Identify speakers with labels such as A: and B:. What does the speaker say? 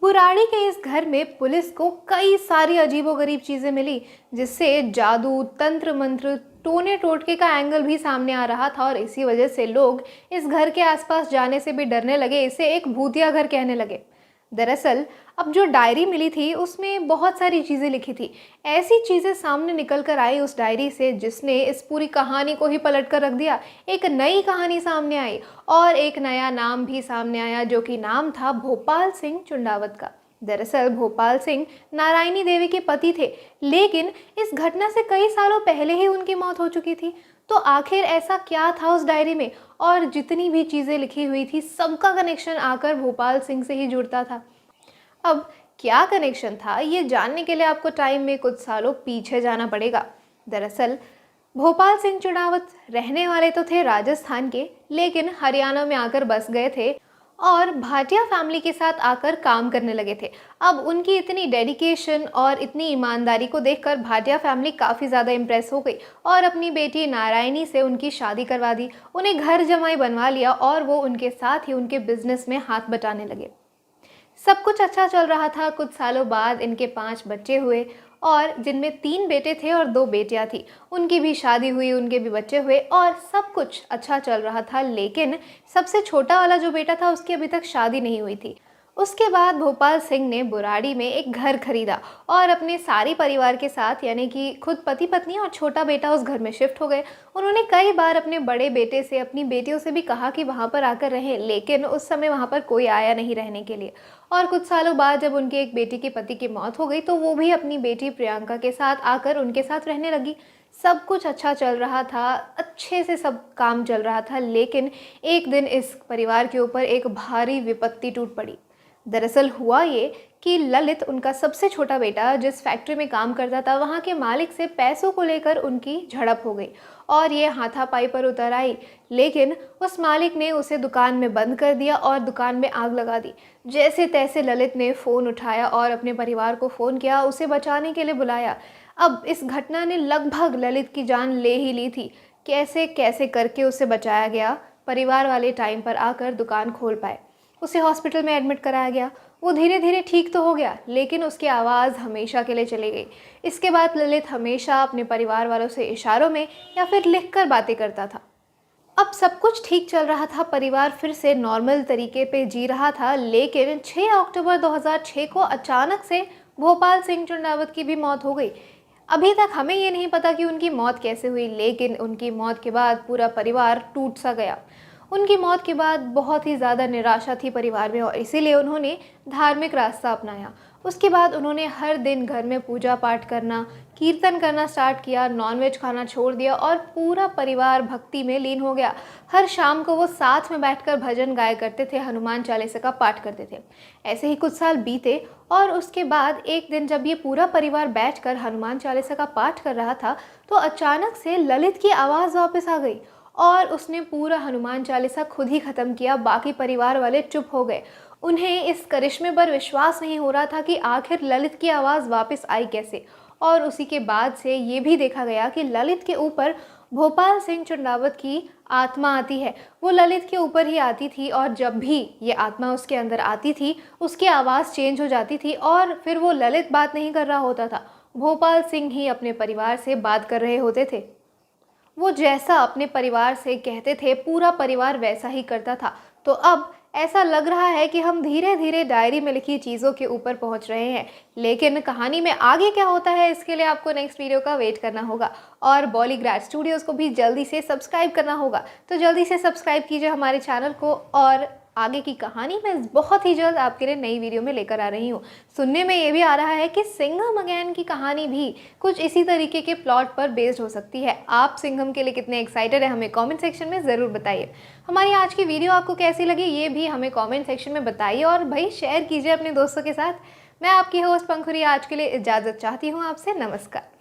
A: बुराड़ी के इस घर में पुलिस को कई सारी अजीबोगरीब चीजें मिली, जिससे जादू, तंत्र मंत्र, टोने टोटके का एंगल भी सामने आ रहा था। और इसी वजह से लोग इस घर के आसपास जाने से भी डरने लगे, इसे एक भूतिया घर कहने लगे। दरअसल अब जो डायरी मिली थी उसमें बहुत सारी चीजें लिखी थी। ऐसी चीजें सामने निकल कर आई उस डायरी से जिसने इस पूरी कहानी को ही पलट कर रख दिया। एक नई कहानी सामने आई और एक नया नाम भी सामने आया, जो कि नाम था भोपाल सिंह चुंडावत का। दरअसल भोपाल सिंह नारायणी देवी के पति थे, लेकिन इस घटना से कई सालों पहले ही उनकी मौत हो चुकी थी। तो आखिर ऐसा क्या था उस डायरी में, और जितनी भी चीज़ें लिखी हुई थी सबका कनेक्शन आकर भोपाल सिंह से ही जुड़ता था। अब क्या कनेक्शन था, ये जानने के लिए आपको टाइम में कुछ सालों पीछे जाना पड़ेगा। दरअसल भोपाल सिंह चुनावत रहने वाले तो थे राजस्थान के, लेकिन हरियाणा में आकर बस गए थे और भाटिया फैमिली के साथ आकर काम करने लगे थे। अब उनकी इतनी डेडिकेशन और इतनी ईमानदारी को देखकर भाटिया फैमिली काफ़ी ज़्यादा इम्प्रेस हो गई और अपनी बेटी नारायणी से उनकी शादी करवा दी, उन्हें घर जमाई बनवा लिया और वो उनके साथ ही उनके बिजनेस में हाथ बटाने लगे। सब कुछ अच्छा चल रहा था। कुछ सालों बाद इनके 5 बच्चे हुए, और जिनमें 3 बेटे थे और 2 बेटियां थी। उनकी भी शादी हुई, उनके भी बच्चे हुए और सब कुछ अच्छा चल रहा था। लेकिन सबसे छोटा वाला जो बेटा था उसकी अभी तक शादी नहीं हुई थी। उसके बाद भोपाल सिंह ने बुराड़ी में एक घर खरीदा और अपने सारे परिवार के साथ, यानी कि खुद पति पत्नी और छोटा बेटा, उस घर में शिफ्ट हो गए। उन्होंने कई बार अपने बड़े बेटे से, अपनी बेटियों से भी कहा कि वहाँ पर आकर रहें, लेकिन उस समय वहाँ पर कोई आया नहीं रहने के लिए। और कुछ सालों बाद जब उनके एक बेटी के पति की मौत हो गई तो वो भी अपनी बेटी प्रियंका के साथ आकर उनके साथ रहने लगी। सब कुछ अच्छा चल रहा था, अच्छे से सब काम चल रहा था। लेकिन एक दिन इस परिवार के ऊपर एक भारी विपत्ति टूट पड़ी। दरअसल हुआ ये कि ललित, उनका सबसे छोटा बेटा, जिस फैक्ट्री में काम करता था, वहाँ के मालिक से पैसों को लेकर उनकी झड़प हो गई और ये हाथापाई पर उतर आई। लेकिन उस मालिक ने उसे दुकान में बंद कर दिया और दुकान में आग लगा दी। जैसे तैसे ललित ने फ़ोन उठाया और अपने परिवार को फ़ोन किया, उसे बचाने के लिए बुलाया। अब इस घटना ने लगभग ललित की जान ले ही ली थी। कैसे कैसे करके उसे बचाया गया। परिवार वाले टाइम पर आकर दुकान खोल पाए। उसे हॉस्पिटल में एडमिट कराया गया। वो धीरे धीरे ठीक तो हो गया, लेकिन उसकी आवाज़ हमेशा के लिए चली गई। इसके बाद ललित हमेशा अपने परिवार वालों से इशारों में या फिर लिखकर बातें करता था। अब सब कुछ ठीक चल रहा था, परिवार फिर से नॉर्मल तरीके पे जी रहा था। लेकिन 6 अक्टूबर 2006 को अचानक से भोपाल सिंह चुंडावत की भी मौत हो गई। अभी तक हमें ये नहीं पता कि उनकी मौत कैसे हुई, लेकिन उनकी मौत के बाद पूरा परिवार टूट सा गया। उनकी मौत के बाद बहुत ही ज़्यादा निराशा थी परिवार में और इसीलिए उन्होंने धार्मिक रास्ता अपनाया। उसके बाद उन्होंने हर दिन घर में पूजा पाठ करना, कीर्तन करना स्टार्ट किया, नॉनवेज खाना छोड़ दिया और पूरा परिवार भक्ति में लीन हो गया। हर शाम को वो साथ में बैठकर भजन गाया करते थे, हनुमान चालीसा का पाठ करते थे। ऐसे ही कुछ साल बीते और उसके बाद एक दिन जब ये पूरा परिवार बैठकर हनुमान चालीसा का पाठ कर रहा था तो अचानक से ललित की आवाज़ वापस आ गई और उसने पूरा हनुमान चालीसा खुद ही ख़त्म किया। बाकी परिवार वाले चुप हो गए। उन्हें इस करिश्मे पर विश्वास नहीं हो रहा था कि आखिर ललित की आवाज़ वापस आई कैसे। और उसी के बाद से ये भी देखा गया कि ललित के ऊपर भोपाल सिंह चुंडावत की आत्मा आती है। वो ललित के ऊपर ही आती थी और जब भी ये आत्मा उसके अंदर आती थी उसकी आवाज़ चेंज हो जाती थी और फिर वो ललित बात नहीं कर रहा होता था, भोपाल सिंह ही अपने परिवार से बात कर रहे होते थे। वो जैसा अपने परिवार से कहते थे पूरा परिवार वैसा ही करता था। तो अब ऐसा लग रहा है कि हम धीरे धीरे डायरी में लिखी चीज़ों के ऊपर पहुंच रहे हैं। लेकिन कहानी में आगे क्या होता है इसके लिए आपको नेक्स्ट वीडियो का वेट करना होगा और बॉलीग्राड स्टूडियोज़ को भी जल्दी से सब्सक्राइब करना होगा। तो जल्दी से सब्सक्राइब कीजिए हमारे चैनल को और आगे की कहानी मैं बहुत ही जल्द आपके लिए नई वीडियो में लेकर आ रही हूँ। सुनने में ये भी आ रहा है कि सिंघम अगेन की कहानी भी कुछ इसी तरीके के प्लॉट पर बेस्ड हो सकती है। आप सिंघम के लिए कितने एक्साइटेड हैं हमें कमेंट सेक्शन में ज़रूर बताइए। हमारी आज की वीडियो आपको कैसी लगी ये भी हमें कमेंट सेक्शन में बताइए और भाई शेयर कीजिए अपने दोस्तों के साथ। मैं आपकी होस्ट पंखुरी आज के लिए इजाज़त चाहती हूँ आपसे। नमस्कार।